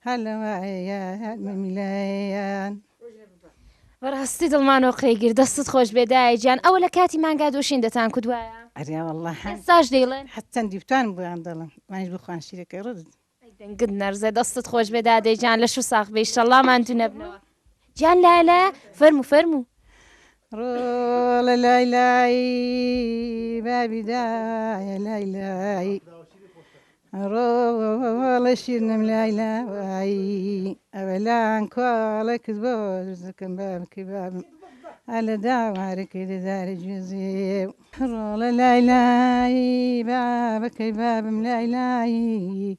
هەر لەوایە هەر مەمیلەیان بەڕاستی دڵمانەوە قەیگر دەستت خۆش بێدای جان ئەوە لە کاتی مانگا دۆشین دەتان کودوایە ئەریا وەڵڵا ساش دەیڵێن حەچەندی بتوانم بۆیان دەڵم مانیش بخوان شیرەکەی ڕدت دەنگت نەرزە دەستت خۆش بێدادەی جان لە شو ساق بێ شەڵامان تو نەبنەوە جان لالە فەرموو ڕۆڵە لای لای بابی دایە لای لای ڕۆڵە شیرنم لای لای ئەوە لان کۆڵێکت بۆ دەکەم بابکەی بابم ئەلە داوارەکەی دەدارە گوێزێ ڕۆڵە لای لای بابەکەی بابم لای لای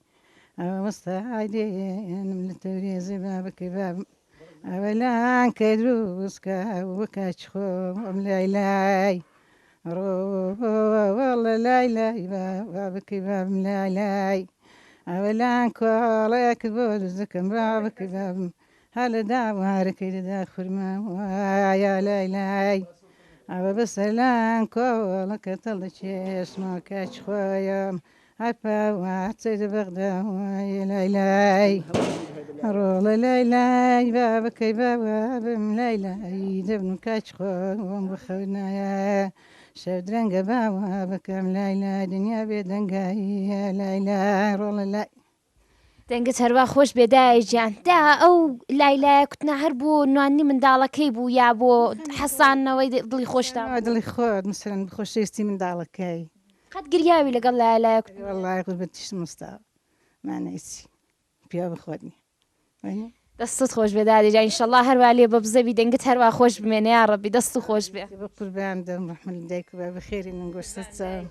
ئەوە وەستای دێنم لە تەورێزێ بابەکەی بابم ئەوە لان کە دروستکە وەکاچ خۆم لای لای ڕۆڵە لای لای بابەکەی بابم لای لای ئەوە لان کۆڵێکت بۆ دروست دەکەم بابەکەی بابم هە لە داوارەکەی دەدا خورمە وایە لای لای ئەوە بەسەلان کۆڵەکە تەڵ لە چێشمە کاچ خۆیم هەپاواتەی دەبەغدا وایە لای لای ڕۆڵە لای لای بابەکەی بابم لای لای دەبن کاچ خۆم بخەونایە شەو درەنگە باوە بکەم لای لای دنیا بێ دەنگایە لای لای ڕۆڵە لای دەنگت هەروە خۆش بێدای جان دا ئەو لایلایە کوتنا هەر بۆ نوانی منداڵەکەی بوو یا بۆ حەسانەوەی دڵی خۆشتا دڵی خۆت مثلەن خۆشەویستی منداڵەکەی قەت گریاوی لەگەڵ لایلایە وەڵڵای قوربەت تیشت مستاوە مانەیچی پیا بخۆنی دەستت خۆش بێدادی جان ئینشەڵڵا هەروە لێ بە بزەوی دەنگت هەروە خۆش بمێنێ یا ڕەبی دەست و خۆش بێ بە قوربان دەم ڕەحمەت دایک و بە بەخێری نەنگۆشتە چاوم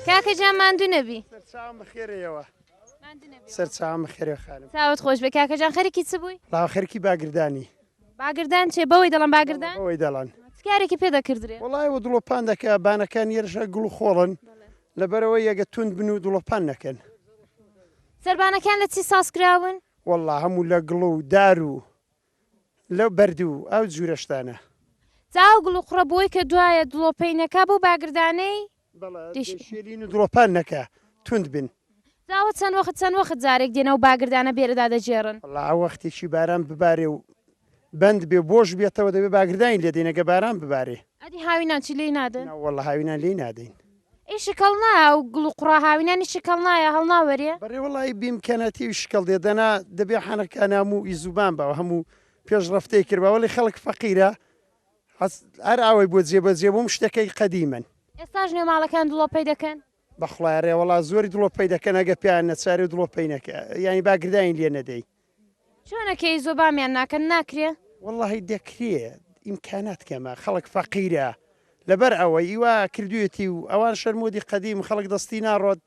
کاکەجان ماندوو نەبی سەرچاوم بەخێرەوە ماندوو نەبی سەرچاوم بەخێرە خانم چاوت خۆش بێ کاکەجان خەریکی چ بووی لاو خەرکی باگردانی باگردان چێ بەوەی دەڵم باگردان ئەوەی دەڵان کارێکی پێ دەکردرێ وڵای و دڵۆپان دەکە بانەکان یێرشە گوڵ خۆڵن لەبەرەوەی یەگە تونند بن و دڵۆپان نەکەن سەربانەکان لە چی ساسکراون وەڵا هەموو لە گڵ و دار و لەو بەرد و ئەو جوورەشتانە چاو گوڵ و قڕە بۆی کە دوایە دڵۆپەینەکە بۆ باگردانەی شێلین و دڵۆپان نەکە تونند بن زاوە چەند وەخت جارێک دێنە و باگردانە بێرەدا دەجێڕن وڵا وەختێکی باران ببارێ و بند بێ بۆش بێتەوە دەبێ باگردانی لێ دێنەگە باران ببارێ ئەدی هاوینان چی لێی نادەن وەڵا هاوینان لێ نادەین ئەی شکەڵ نایە و گوڵ و قوڕا هاوینانی شکەڵ نایە هەڵناوەرێ بەڕێ وڵی بیمکەنەتی شکەڵ دێدەنا دەبێ حەنەکان هەموو ئیزوبان بەوە هەموو پێشڕفتەی کردبە وەڵی خەڵک فەقیرە هەر ئەوەی بۆ جێبەجێ بووم شتەکەی قەدیمن ئێستاژ نێماڵەکان دڵۆپەی دەکەن بەخڵارێ وڵا زۆری دڵۆپەی دەکەن ئەگە پیان نەچاری و دڵۆپەی نەکە ینی باگردانی لێ نەدەی چۆنەکەی زۆبامیان ناکەن ناکرێ واللهی دەکرێت ئیمکانات کەمە خەڵک فەقیرە لەبەر ئەوەی ئیوا کردوێتی و ئەوان شەرمۆدی قەدیم خەڵک دەستی ناڕۆت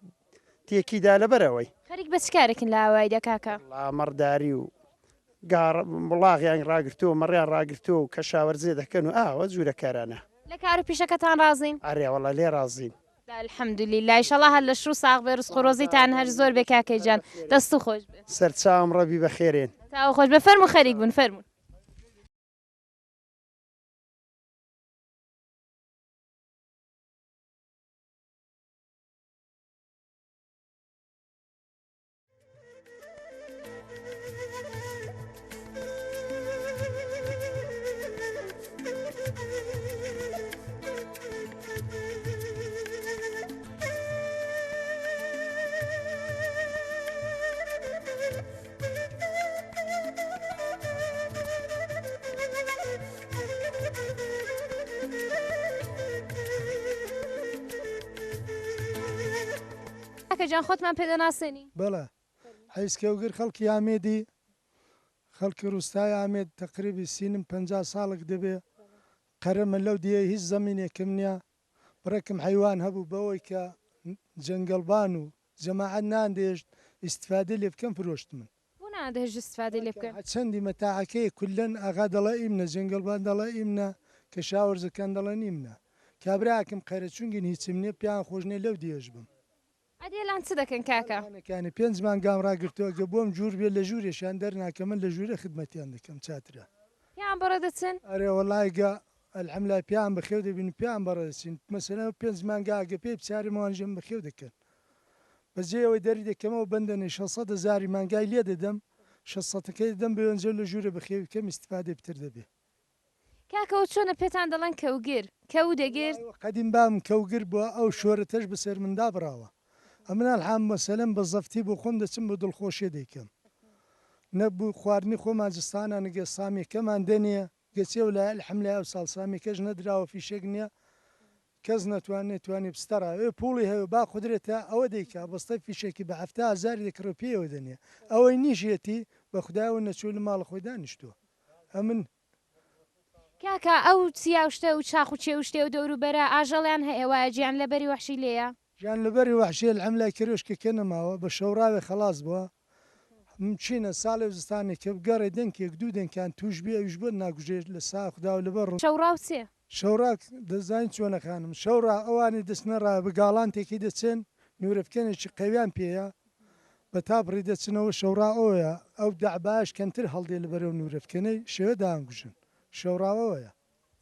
تێکیدا لەبەر ئەوەی خەریک بە چکارێکن لە ئاوای دەکاکە مەڕداری و بڵاغیان ڕاگرتووە مەڕیان ڕاگرتووە و کە شاوەرزێ دەکەن و ئاوە جوورە کارانە لە کار و پیشەکەتان ڕازین ئارێوەڵە لێ ڕازین الحەمدولیلا ئیشەڵا هەر لە شوو ساغ بێ ڕزق و ڕۆزیتان هەر زۆر بێ کاکەیجان دەست و خۆش بێ سەرچاوم ڕەبی بەخێرێن تاو خۆش بە فەرمو خەریک بوون فەرمون کاکەجان خۆتمان پێدەناسێنی بەڵێ حیسکەوگر خەڵکی ئامێدی خەڵکی ڕوستای ئامێد تقریبی سینم 50 ساڵک دەبێ قەرەمە لەو دیە هیچ زەمینێکم نییە بڕێکم حیوان هەبوو بەوەی کە جەنگەڵبان و جەماعەت ناندێشت ئیسفادە لێ بکەم فرۆشت من بۆ نادەهێش ئیسفادە لێ بکەن چەندی مەتاعەکەی کولەن ئاغا دەڵە ئیمنە جەنگەڵبان دەڵە ئیمنە کە شاوەرزەکان دەڵێن ئیمنە کابراکەم خەرە چونگین هیچم نییە پیان خۆشنێ لەو دیێژ بم ئەدێلان چ دەکەن کاکە کانی 5 مانگام ڕاگرتووە گە بۆم جوور بێ لە ژوورێشان دەرناکەمە لە ژوورە خدمەتیان دەکەم چاترە یان بەڕە دەچن ئەرێ وەڵایگە ئەلحەملا پیان بەخێو دەبین پیان بەڕدەچین مەسەلە 5 مانگاگە پێی بچارمەوانژەم بەخێو دەکەن بەجێەوەی دەری دەکەمەوە بەندەنێ 600 مانگای لێ دەدەم 600ەکەی دەم بێنجە لە ژوورە بەخێوی کەم ئیسفادە بتر دەبێ کاکەەوە چۆنە پێتان دەڵێن کەوگر کەو دەگرت قەدیم بام کەوگر بووە ئەو شۆرەتەش بەسەر مندا بڕاوە ئەمنە الحام مەسەلەم بە زەفتی بۆ خۆم دەچم بە دڵخۆشیە دەیکەم نەبوو خواردنی خۆمان جستانە نەگە سامێکەمان دەنیە گەچێ و لای الحەملای ئەو ساڵ سامێکەش نەدراوە فیشێک نییە کەس نەتوانێت توانێت بستەڕا پوڵی هەیە با قدرێتە ئەوە دەیکا بەستە فیشێکی بە 7,000 دەکڕە پێوە دەنێ ئەوەی نیژێتی بە خودداوە نەچوو لە ماڵە خۆی دانیشتووە ئەمن کاکە ئەو چیاوشتە و چاخوچێ و شتێ و دەوروبەرە ئاژەڵیان هەیەوایە گیان لەبەری وەحشی لێیە ژیان لەبەری وحشێ الحەملای کرێشکەکە نەماوە بە شەوراوێ خلاص بووە چینە ساڵێ زستانی کە بگەڕێ دەنگێک دوو دەنگیان توش بێ ئەوش بۆ ناگوژێت لە سا خوددا و لەبەر شەوراو چێ شەوراک دەزانین چۆنەخانم شەورا ئەوانی دەستنەڕا بگاڵان تێکی دەچێن نورەفکەنێکی قەویان پێەیە بە تا بڕی دەچنەوە شەورا ئەوەیە ئەو دەعباش کەمتر هەڵدێ لەبەرەوە نورەفکەنەی شێوە داهانگوژن شەوراوەیە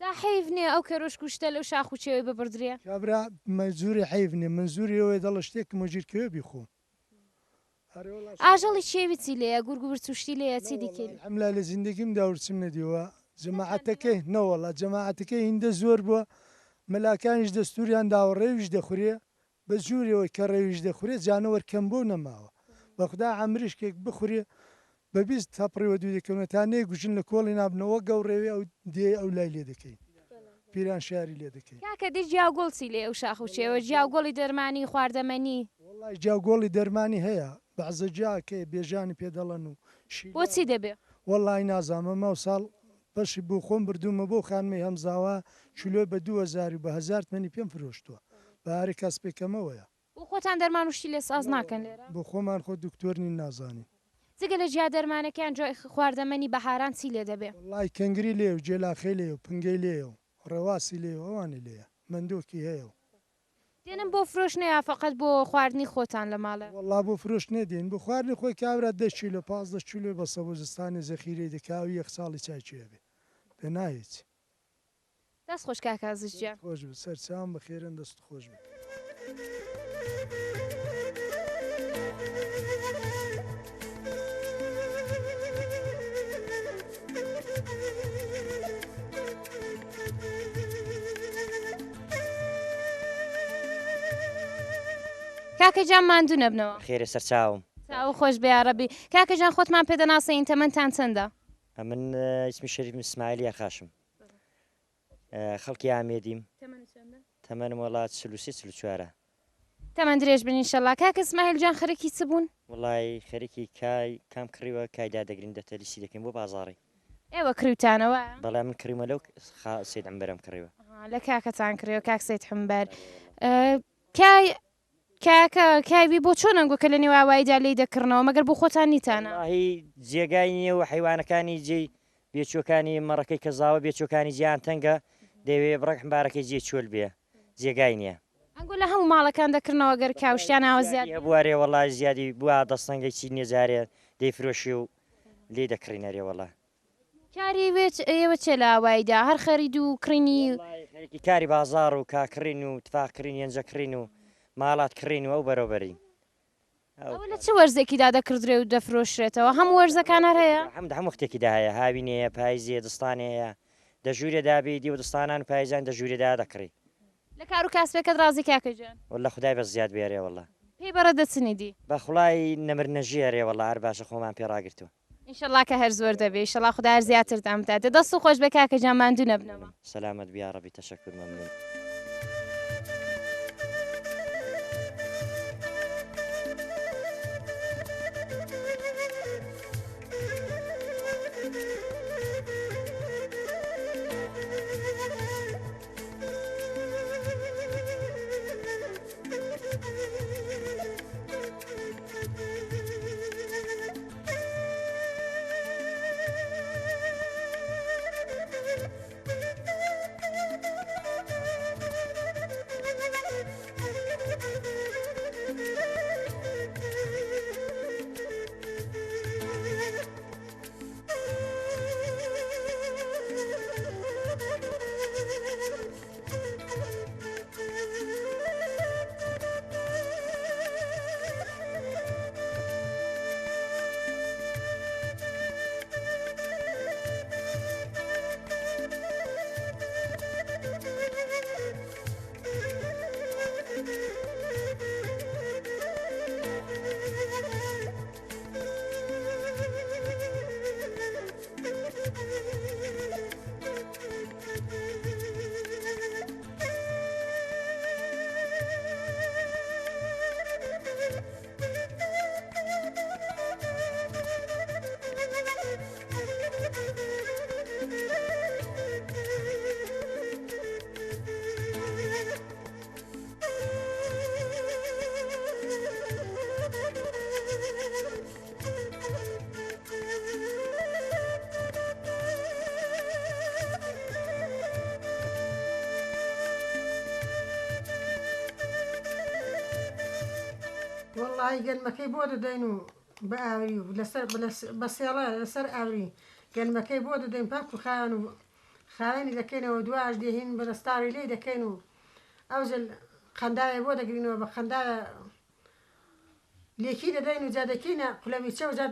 دا حیف نییە ئەو کە ڕۆژ کوشتە لەو شاخوچێوەی ببردرێ کابرا مەزوری حیف نیە منزوریەوەی دەڵە شتێک مەجیرکەوە بیخۆم ئاژەڵی چێوی چی لەیە گورگور توشتی لەیە چی دیکەی ئەملا لە زیندگیم داورچم نەدیوە جەماعەتەکەی نەوەڵە جەماعەتەکەی هیندە زۆر بووە مەلاکانیش دەستوریان داوە ڕێویش دەخورێ بە جوورەوەی کە ڕێویش دەخورێت جانەوەر کەم بۆ نەماوە بەخدا ئەمریشکێک بخورێ بە 20 تاپڕیوە دوو دەکەونەتانەیە گوژن لە کۆڵی نابنەوە گەوڕێوێ ئەو دێ ئەو لای لێ دەکەین پیران شاری لێ دەکەین کاکە دی جیاگۆڵ چی لێ ئەو شاخوچێوە جیاگۆڵی دەرمانی خواردەمەنی وڵای جیاگۆڵی دەرمانی هەیە بەعزە جاکێ بێژانی پێدەڵەن و بۆچی دەبێ وەڵای نازانمە ماو ساڵ بەشی بۆ خۆم بردومە بۆ خانمەی هەمزاوە چلۆ بە 2000 بە 1000 منی پێم فرۆشتووە بەهاری کەس پێکەمەوەیە بۆ خۆتان دەرمانوشتی لێ ساز ناکەن لێرە بۆ خۆمان خۆ دکتۆرنی نازانین جگە لە جیا دەرمانەکەیان جۆی خواردەمەنی بەهاران چی لێ دەبێ وڵی کەنگری لێ و جێلاخی لێ و پنگەی لێ و ڕێواسی لێ ئەوانی لێە مندۆکی هەیە و دێنم بۆ فرۆشنەیە فقط بۆ خواردنی خۆتان لە ماڵە وڵا بۆ فرۆش نێدێن بۆ خواردنی خۆی کاورە 10 کیلۆ 15 کیلۆ بە سەبوزستانی زەخیرەی دەکاوی یەک ساڵی چاچێ بێ پێ نایێت دەست خۆش کاکازیشجان خۆش بە سەرچام بە خێرن دەست خۆش بێت. کاکەجان ماندوو نەبنەوە خێرە سەرچاوم چاو خۆش بێعرەبی کاکەجان خۆتمان پێدەناسەین تەمەتان چەندە من اسمی شەریف اسماعیلی خاشم خەڵکی ئامێدیم تەمەنم وڵات 34 تەمەند درێژ بن ئینشەڵا کاکە اسماعیلجان خەرێکی چ بوون وڵی خەریکی کای کام کڕیوە کایدا دەگرین دەتەلیسی دەکەین بۆ بازاڕی ئێوە کروتانەوە بەڵام من کڕیمە لەو سید ئەمبەرم کڕیوە لە کاکەتان کڕێەوە کاک سید حمبەر کاکە کاوی بۆ چۆن ئەنگۆ کە لە نێواواییدا لی دەکردنەوە مەگەر بۆ خۆتان نیتانە هی جێگای نییە و حیوانەکانی جێ بێچۆکانی مەڕەکەی کە زاوە بێچۆکانی جیان تەنگە دەوێ بڕێک حمبارەکەی جێ چۆل بێ جێگای نییە ئەنگۆ لە هەموو ماڵەکان دەکردنەوە گەر کاوشیان ئاوە زیاد بوارێ وڵای زیادی بووە دەستەنگەی چی نێزارێ دەیفرۆشی و لێ دەکڕینەرێ وڵا کاری وێت ئێوە چێ لە ئاواییدا هەر خەرید و کڕینی کاری بازار و کاکڕین و تفاقکردین یەنجەکڕین و ماڵات کڕین و ئەو بەرەوبەری ئەوە لە چه وەرزێکیدا دەکردرێ و دەفرۆشرێتەوە هەموو وەرزەکانە هەیە هەموو شتێکیدا هەیە هاوینەیە پاییزیە دستانەیە دەژوورێدا بێدی و دستانان و پاییزان دەژوورێدا دەکڕی لە کار و کاسبێکت ڕازی کاکەجان وەڵا خدای بە زیاد بێرێ وڵا پێی بەڕە دەچنیدی بە خوڵای نەمرنەژیێرێ وڵا هەر باشە خۆمان پێڕاگرتووە ئینشەڵا کە هەر زۆر دەبێ ئینشەڵا خوددا هەر زیاتر دامداتێ دەست و خۆش بە کاکەجان ماندوو نەبنەوە سەلامەت بیاڕەبی تەشەکر مەمنون وڵی گەنمەکەی بۆ دەدەین و بە ئاوری و بە سێڵە لەسەر ئاوری گەنمەکەی بۆ دەدەین پاک و خاوێن و خاوێنی دەکەینەوە دواش دێهین بە دەستاری لێ دەکەین و ئەوجل خەندایە بۆ دەگرینەوە بە خەندایە لێکی دەدەین و جا دەکەینە قولەمی چە و جا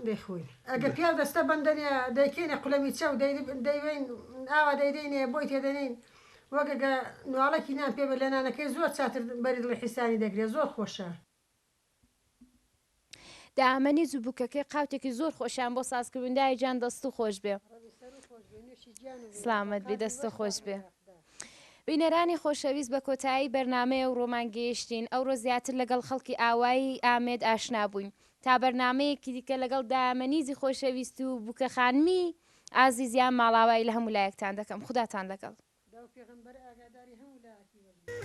دەیخۆین ئەگە پیا دەستە بەندەنە دەیکەینە قولەمی چە و دەیوین ئاوا دەیدەینێ بۆی تێدەنین وەگەگە نواڵەکی نان پێ بە لەنانەکەی زۆر چاتر بەری دڵی حیسانی دەگرێت زۆر خۆشە دامەنی زوبووکەکەی قاوتێکی زۆر خۆشیان بۆ سازکردنای جان دەست و خۆش بێ سلامت بێ دەست و خۆش بێ بینەرانی خۆشەویست بە کۆتایی بەرنمەیە و ڕۆمان گەیشتین ئەوڕۆ زیاتر لەگەڵ خەڵکی ئاوایی ئامێد ئاشنا بووین تا بەرنمەیەکی دیکە لەگەڵ دامەنیزی خۆشەویست و بووکەخانمی ئازیزیان ماڵاوایی لە هەموو لایەکتان دەکەم خوداتان لەگەڵ Thank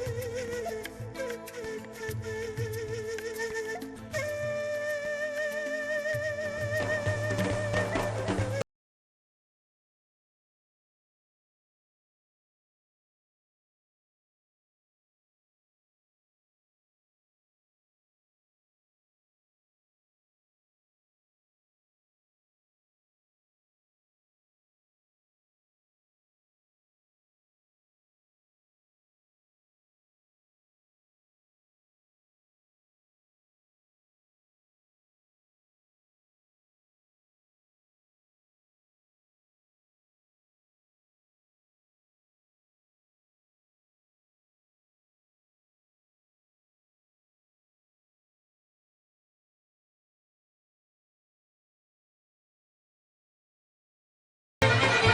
you.